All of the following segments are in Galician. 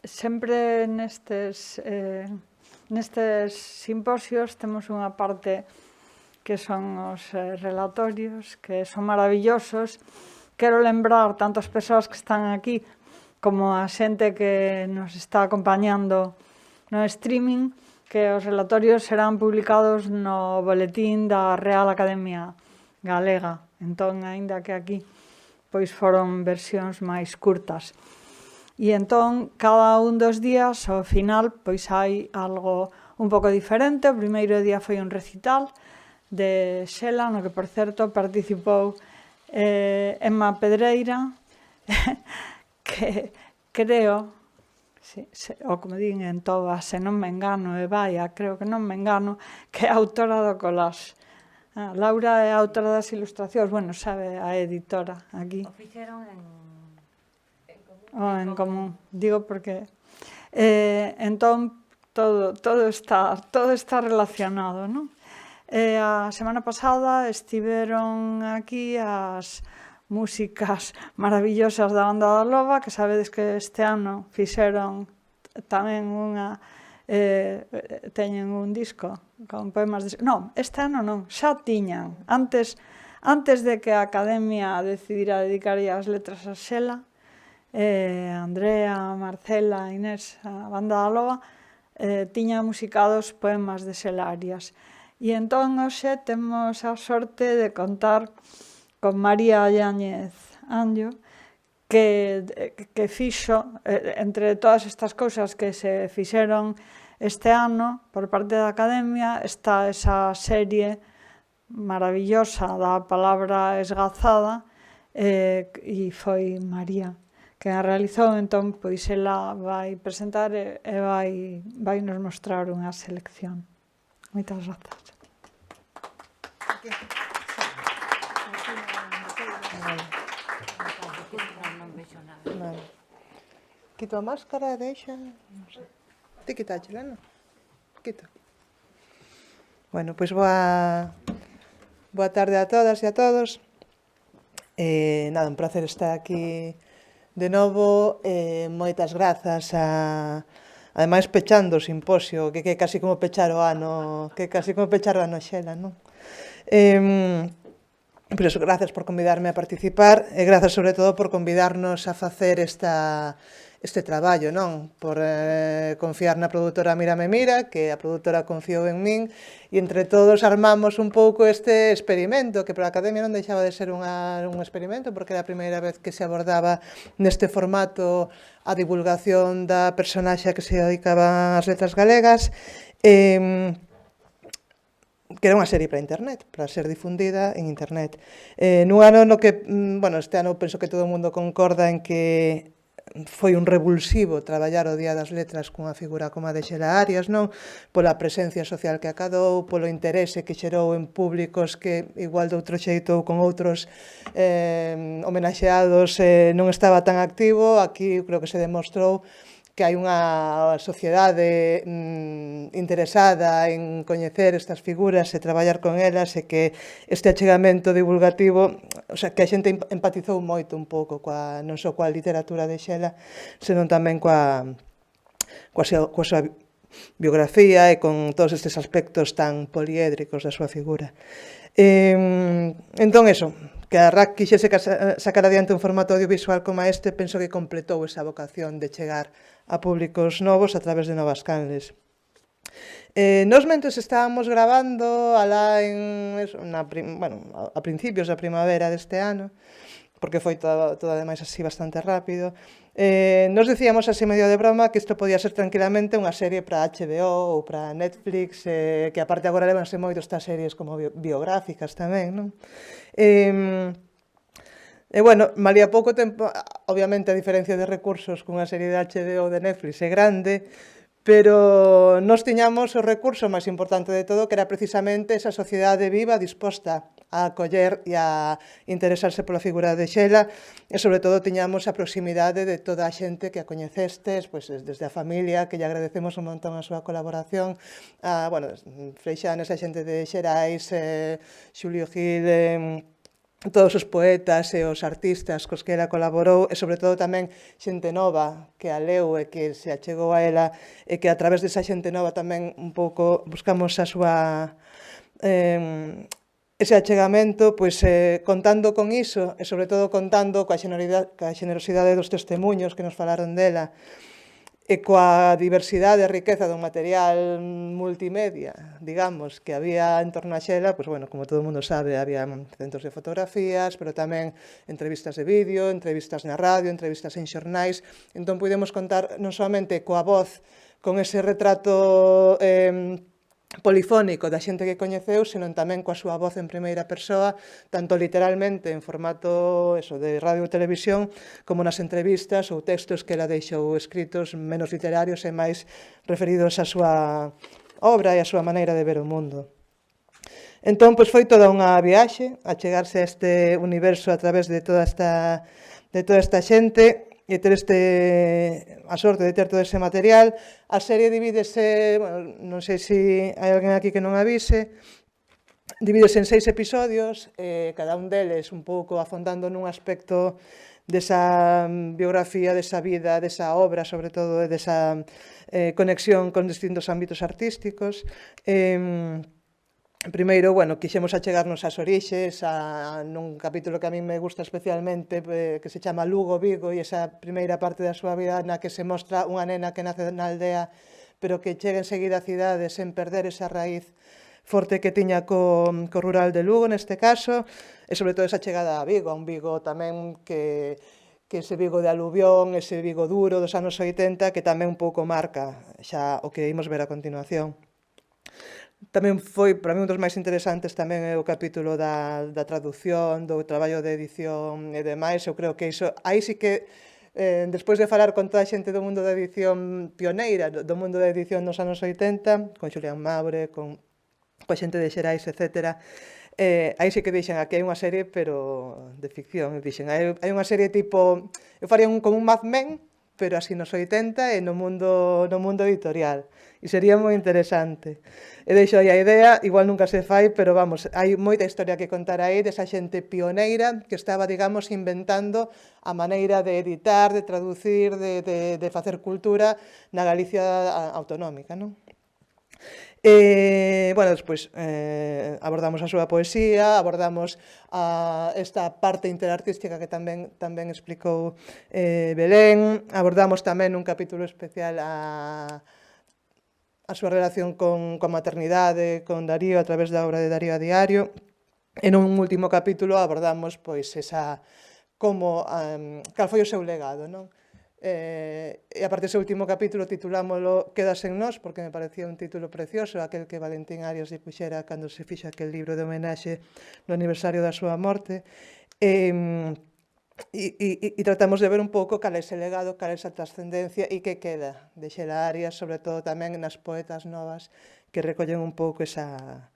sempre nestes simposios temos unha parte que son os relatorios, que son maravillosos. Quero lembrar tanto as persoas que están aquí como a xente que nos está acompañando no streaming, que os relatorios serán publicados no boletín da Real Academia Galega. Entón, aínda que aquí pois foron versións máis curtas. E entón, cada un dos días, ao final, pois hai algo un pouco diferente. O primeiro día foi un recital de Xela, no que, por certo, participou Emma Pedreira, que creo, ou como din en Toba, se non me engano, e vaya, creo que non me engano, que é autora do collage. Laura é autora das ilustracións, bueno, sabe a editora aquí. O fixeron en común. Digo porque entón todo está relacionado, non? A semana pasada estiveron aquí as músicas maravillosas da Banda da Loba, que sabedes que este ano fixeron tamén teñen un disco con poemas non, este ano non, xa tiñan antes de que a Academia decidira dedicar as letras a Xela. Andrea, Marcela, Inés, a Banda da Loba tiña musicados poemas de Xela Arias. E entón hoxe temos a sorte de contar con María Yáñez Anllo, que fixo, entre todas estas cousas que se fixeron este ano por parte da Academia, está esa serie maravillosa da palabra esgazada, e foi María que a realizou. Entón, pois ela vai presentar e vai nos mostrar unha selección. Moitas grazas. Vale. Quito a máscara, deixa... Non sei. Ti quitaxela, non? Quito. Bueno, pois boa tarde a todas e a todos. Nada, un placer estar aquí de novo. Moitas grazas ademais pechando o simposio, que casi como pechar o ano, Xela, non? Por iso, grazas por convidarme a participar e grazas sobre todo por convidarnos a facer este traballo, non? Por confiar na produtora Mírame Mira, que a produtora confiou en min, e entre todos armamos un pouco este experimento, que para a Academia non deixaba de ser un experimento, porque era a primeira vez que se abordaba neste formato a divulgación da personaxe que se dedicaba ás letras galegas, que era unha serie para internet, para ser difundida en internet. Nun ano no que, este ano penso que todo o mundo concorda en que foi un revulsivo traballar o Día das Letras cunha figura como a de Xela Arias, non? Pola presencia social que acadou, polo interese que xerou en públicos que, igual de outro xeito ou con outros homenaxeados, non estaba tan activo. Aquí creo que se demostrou que hai unha sociedade interesada en coñecer estas figuras e traballar con elas, e que este achegamento divulgativo, o sea, que a xente empatizou moito un pouco non só coa literatura de Xela, senón tamén coa súa biografía e con todos estes aspectos tan poliédricos da súa figura. Entón, que a RAC quixese sacar adiante un formato audiovisual como este, penso que completou esa vocación de chegar a públicos novos a través de novas canles. Nos mentres estábamos grabando alá a principios da primavera deste ano, porque foi todo ademais así bastante rápido, nos dicíamos así medio de broma que isto podía ser tranquilamente unha serie para HBO ou para Netflix, que aparte agora levanse moito estas series como biográficas tamén, non? E, bueno, malía pouco tempo, obviamente a diferencia de recursos cunha serie de HBO ou de Netflix é grande, pero nos tiñamos o recurso máis importante de todo, que era precisamente esa sociedade viva disposta a acoller e a interesarse pola figura de Xela, e sobre todo tiñamos a proximidade de toda a xente que a coñecestes, pois desde a familia, que lle agradecemos un montón a súa colaboración, Freixanes, a xente de Xerais, Xulio Gil, todos os poetas e os artistas cos que ela colaborou e sobre todo tamén xente nova que a leu e que se achegou a ela e que a través desa xente nova tamén un pouco buscamos a súa ese achegamento, pois contando con iso e sobre todo contando coa xenerosidade dos testemuños que nos falaron dela e coa diversidade e riqueza do material multimedia, digamos, que había en torno a Xela, pois, bueno, como todo mundo sabe, había centos de fotografías, pero tamén entrevistas de vídeo, entrevistas na radio, entrevistas en xornais, entón podemos contar non solamente coa voz, con ese retrato polifónico da xente que coñeceu, senón tamén coa súa voz en primeira persoa, tanto literalmente en formato de radio e televisión, como nas entrevistas ou textos que ela deixou escritos menos literarios e máis referidos á súa obra e á súa maneira de ver o mundo. Entón, pois foi toda unha viaxe a chegarse a este universo a través de toda esta xente e ter a sorte de ter todo ese material. A serie divídese, bueno, non sei se hai alguén aquí que non avise, divídese en 6 episodios, cada un deles un pouco afondando nun aspecto desa biografía, desa vida, desa obra, sobre todo, e desa conexión con distintos ámbitos artísticos. Primeiro, bueno, quixemos achegarnos ás orixes, nun capítulo que a mí me gusta especialmente, que se chama Lugo, Vigo, e esa primeira parte da súa vida na que se mostra unha nena que nace na aldea, pero que chega enseguida á cidade sen perder esa raíz forte que tiña co rural de Lugo, neste caso, e sobre todo esa chegada a Vigo, a un Vigo tamén que ese Vigo de aluvión, ese Vigo duro dos anos 80, que tamén un pouco marca xa o que imos ver a continuación. Tamén foi, para mí, un dos máis interesantes tamén é o capítulo da traducción, do traballo de edición e demais. Eu creo que iso, aí sí que, despois de falar con toda a xente do mundo da edición pioneira, do mundo da edición dos anos 80, con Xulián Maure, coa xente de Xerais, etc., aí sí que dixen, aquí hai unha serie, pero de ficción. Dixen, hai unha serie tipo, eu faría como un Mad Men, pero así nos 80 e no mundo editorial. E sería moi interesante. E deixo aí a idea, igual nunca se fai, pero vamos, hai moita historia que contar aí desa xente pioneira que estaba, digamos, inventando a maneira de editar, de traducir, de facer cultura na Galicia autonómica, non? Bueno, despois abordamos a súa poesía, abordamos esta parte interartística que tamén explicou Belén, abordamos tamén un capítulo especial a súa relación con maternidade, con Darío, a través da obra de Darío a diario. En un último capítulo abordamos pois cal foi o seu legado, non? E a parte dese último capítulo titulámoslo Quedas en nós, porque me parecía un título precioso, aquel que Valentín Arias lle puxera cando se fixo aquel libro de homenaxe no aniversario da súa morte. E tratamos de ver un pouco cal é ese legado, cal é esa trascendencia e que queda de Xela Arias, sobre todo tamén nas poetas novas que recollen un pouco esa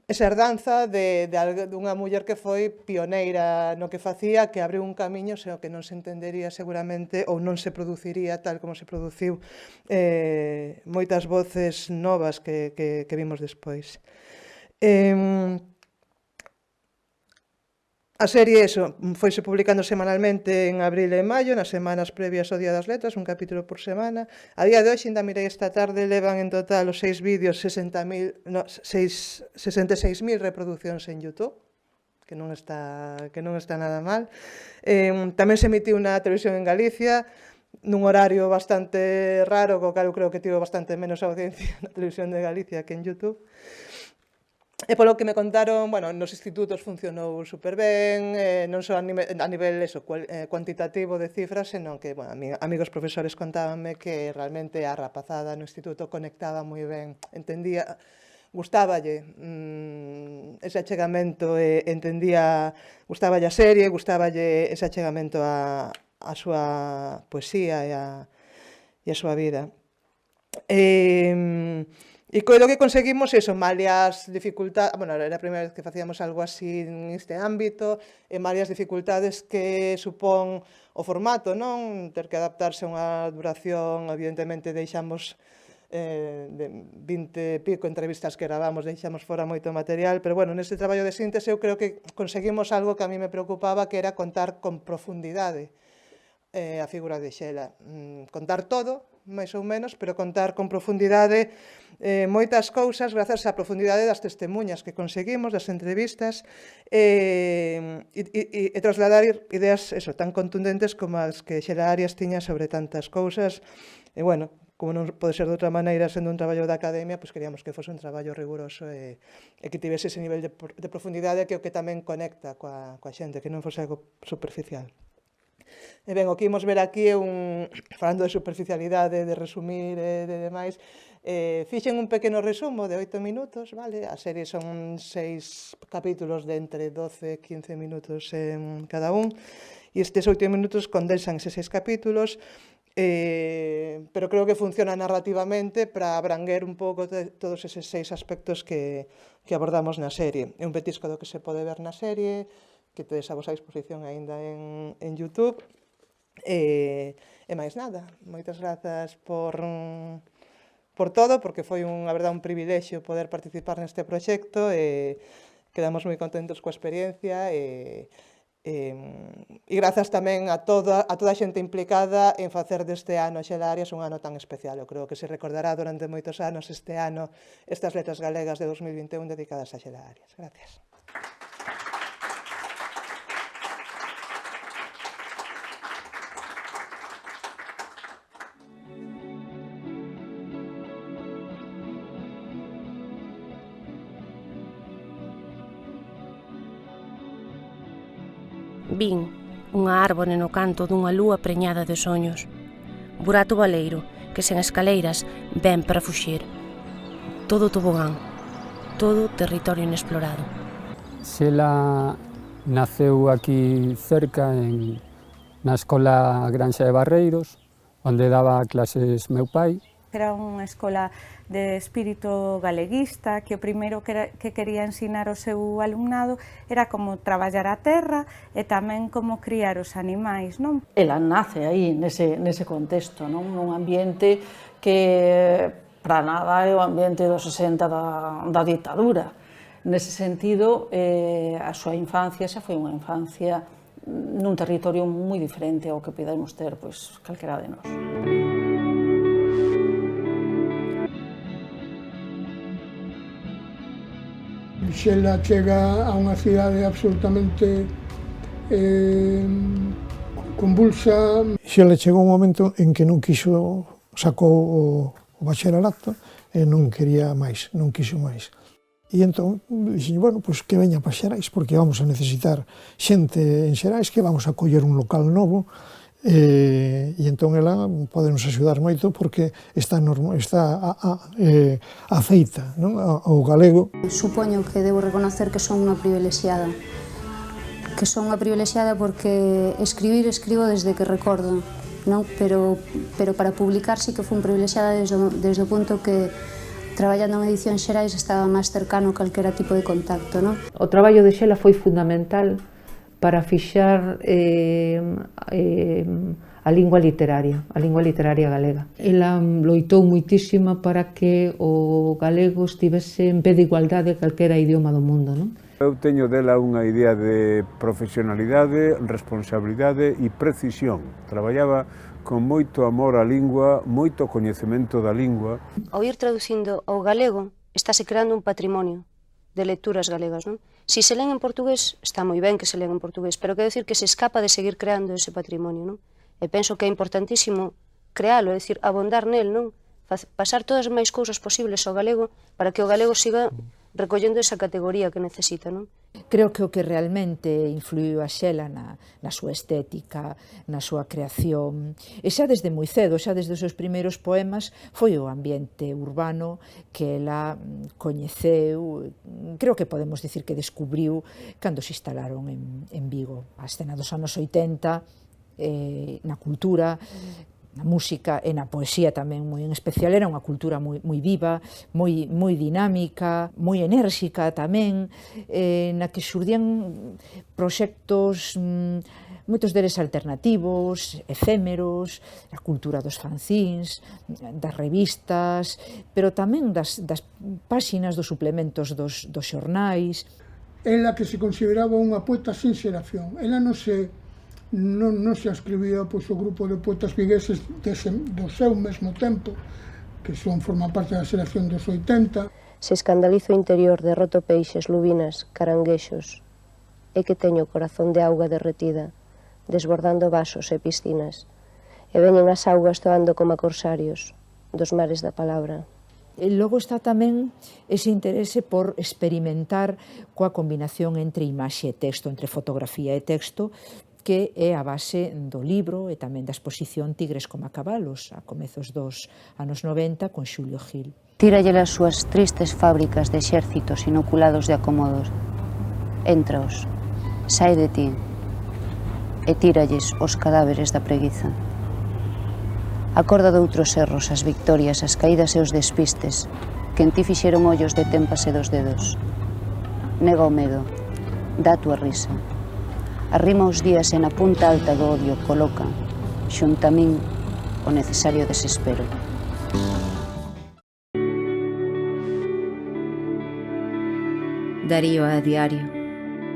herdanza dunha muller que foi pioneira no que facía, que abriu un camiño senón que non se entendería seguramente ou non se produciría tal como se produciu moitas voces novas que vimos despois. A serie, foise publicando semanalmente en abril e maio, nas semanas previas ao Día das Letras, un capítulo por semana. A día de hoxe, ainda mirei esta tarde, levan en total os 6 vídeos 66.000 reproduccións en YouTube, que non está nada mal. Tamén se emitiu na televisión en Galicia, nun horario bastante raro, co cal eu creo que tivo bastante menos audiencia na televisión de Galicia que en YouTube. E polo que me contaron, bueno, nos institutos funcionou superben, non só a nivel cuantitativo de cifras, senón que, bueno, amigos profesores contábanme que realmente a rapazada no instituto conectaba moi ben, entendía, gustáballe ese achegamento, gustáballe a serie, gustáballe ese achegamento a súa poesía e a súa vida. E coido que conseguimos malias dificultades, bueno, era a primeira vez que facíamos algo así neste ámbito, e malias dificultades que supón o formato, non? Ter que adaptarse a unha duración, evidentemente deixamos de 20 e pico entrevistas que gravamos, deixamos fora moito material, pero bueno, neste traballo de síntese eu creo que conseguimos algo que a mí me preocupaba, que era contar con profundidade a figura de Xela. Contar todo, máis ou menos, pero contar con profundidade moitas cousas grazas á profundidade das testemunhas que conseguimos, das entrevistas, e trasladar ideas tan contundentes como as que Xela Arias tiña sobre tantas cousas. E, bueno, como non pode ser de outra maneira, sendo un traballo da academia, pois queríamos que fose un traballo riguroso e que tivese ese nivel de profundidade que é o que tamén conecta coa xente, que non fose algo superficial. E ben, o que imos ver aquí é falando de superficialidade, de resumir e de demais, fixen un pequeno resumo de 8 minutos, vale? A serie son 6 capítulos de entre 12 e 15 minutos cada un, e estes 8 minutos condensan eses 6 capítulos, pero creo que funciona narrativamente para abranguer un pouco todos eses 6 aspectos que abordamos na serie. É un petisco do que se pode ver na serie, que tedes a vosa disposición aínda en YouTube. E máis nada, moitas grazas por todo, porque foi a verdade un privilexio poder participar neste proxecto e quedamos moi contentos coa experiencia e grazas tamén a toda a xente implicada en facer deste ano Xela Arias un ano tan especial. Eu creo que se recordará durante moitos anos este ano estas letras galegas de 2021 dedicadas a Xela Arias. Gracias. Vin unha árbore no canto dunha lúa preñada de soños. Burato baleiro, que sen escaleiras ven para fuxir. Todo tobogán, todo territorio inexplorado. Xela naceu aquí cerca, na escola Granxa de Barreiros, onde daba clases meu pai. Era unha escola de espírito galeguista, que o primeiro que quería ensinar ao seu alumnado era como traballar a terra e tamén como criar os animais, non? Ela nace aí, nese contexto, non? Nun ambiente que para nada é o ambiente dos 60 da ditadura. Nese sentido, a súa infancia xa foi unha infancia nun territorio moi diferente ao que podemos ter, pois, calquera de nós. Xela chega a unha cidade absolutamente convulsa. Xela chegou un momento en que non quixo, sacou o bacharelato e non quería máis, non quixo máis. E entón, dixen, bueno, pois que veña para Xerais, porque vamos a necesitar xente en Xerais, que vamos a coller un local novo, e entón ela pode nos axudar moito porque está afeita, non, ao galego. Supoño que debo reconocer que son unha privilexiada, porque escribo desde que recordo, non? Pero para publicar sí que fui privilexiada desde o punto que traballando en Edición Xerais estaba máis cercano a calquera tipo de contacto, non? O traballo de Xela foi fundamental para fixar a lingua literaria galega. Ela loitou moitísimo para que o galego estivese en pé de igualdade a calquera idioma do mundo, non? Eu teño dela unha idea de profesionalidade, responsabilidade e precisión. Traballaba con moito amor á lingua, moito coñecemento da lingua. Ao ir traducindo ao galego, estáse creando un patrimonio de lecturas galegas, non? Si se len en portugués, está moi ben que se len en portugués, pero quero dicir que se escapa de seguir creando ese patrimonio, non? E penso que é importantísimo crealo, é dicir, abondar nel, non? Pasar todas as máis cousas posibles ao galego para que o galego siga recollendo esa categoría que necesita, non? Creo que o que realmente influiu a Xela na súa estética, na súa creación, e xa desde moi cedo, xa desde os seus primeiros poemas, foi o ambiente urbano que ela coñeceu, creo que podemos dicir que descubriu cando se instalaron en Vigo. A escena dos anos 80, na cultura, na música e na poesía tamén moi en especial, era unha cultura moi viva, moi dinámica, moi enérxica tamén, na que xurdían proxectos moitos deles alternativos, efémeros, a cultura dos fanzines, das revistas, pero tamén das páxinas dos suplementos dos xornais. Ela que se consideraba unha poeta sin xeración. Ela non se ascribía o grupo de poetas vigueses do seu mesmo tempo, que forman parte da xeración dos 80. Se escandalizo interior derroto peixes, lubinas, caranguexos, é que teño o corazón de auga derretida, desbordando vasos e piscinas, e veñen as augas toando como corsarios dos mares da palabra. E logo está tamén ese interese por experimentar coa combinación entre imaxe e texto, entre fotografía e texto, que é a base do libro e tamén da exposición Tigres como a cabalos, a comezos dos anos 90, con Xulio Gil. Tíralle as súas tristes fábricas de exércitos inoculados de acomodos. Éntraos, sai de ti, e tíralles os cadáveres da preguiza. Acorda doutros erros, as victorias, as caídas e os despistes, que en ti fixeron ollos de tempas e dos dedos. Nega o medo, dá a túa risa. Arrima os días e na punta alta do odio coloca, xunta a min, o necesario desespero. Darío a diario.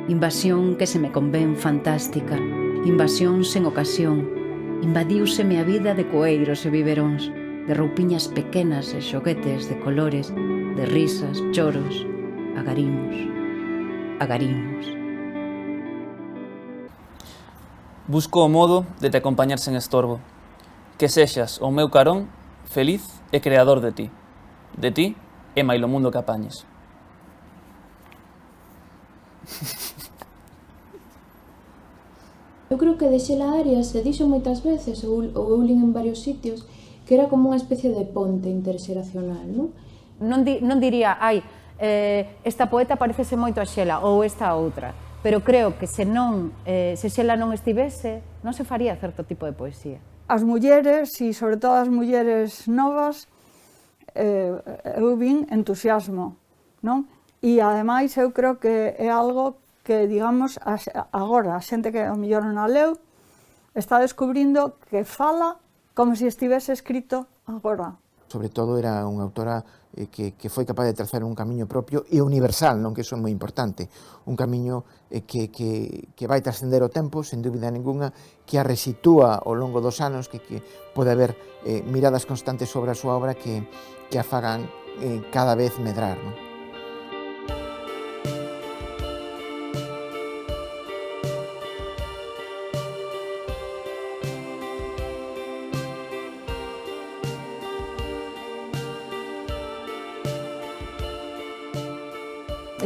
Invasión que se me convén fantástica, invasión sen ocasión. Invadiúseme a vida de coeiros e biberóns, de roupiñas pequenas e xoguetes de colores, de risas, choros, agarimos, agarimos. Busco o modo de te acompañar sen estorbo, que sexas o meu carón, feliz e creador de ti e mailo mundo que apañes. Eu creo que de Xela Arias se dixo moitas veces, ou eu lin en varios sitios, que era como unha especie de ponte interxeracional, non? Non diría, esta poeta parecese moito a Xela, ou esta outra, pero creo que se Xela non estivese, non se faría certo tipo de poesía. As mulleres, e sobre todo as mulleres novas, eu vin entusiasmo, non? E, ademais, eu creo que é algo que, digamos, agora, a xente que ao mellor non a leu, está descubrindo que fala como se estivese escrito agora. Sobre todo era unha autora que foi capaz de trazar un camiño propio e universal, non, que iso é moi importante, un camiño que vai trascender o tempo, sen dúbida ninguna, que a resitúa ao longo dos anos, que pode haber miradas constantes sobre a súa obra que a fagan cada vez medrar, non?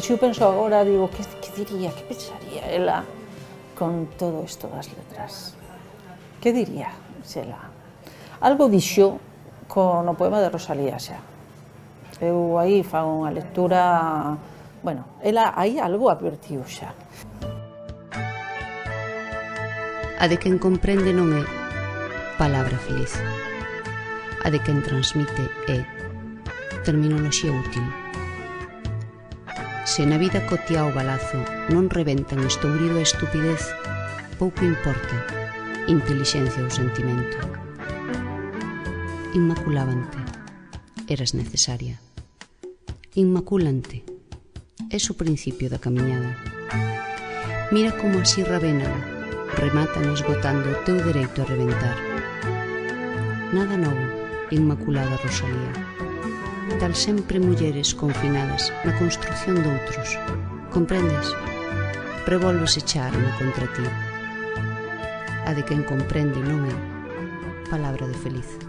Se eu penso agora, digo, que diría, que pensaría ela con todo isto das letras? Que diría, Xela? Algo dixo no poema de Rosalía xa. Eu aí fago unha lectura... Bueno, ela aí algo advertiu xa. A de quen comprende non é palabra feliz. A de quen transmite é terminoloxía útil. Se na vida cotea o balazo non rebentan estourido e estupidez, pouco importa intelixencia ou sentimento. Inmaculábante, eras necesaria. Inmaculante, es o principio da camiñada. Mira como así rabenan, rematan esgotando o teu dereito a rebentar. Nada novo, Inmaculada Rosalía. Tal sempre mulleres confinadas na construción doutros. Comprendes? Revolves echarme contra ti. A de quen comprende non é palabra de feliz.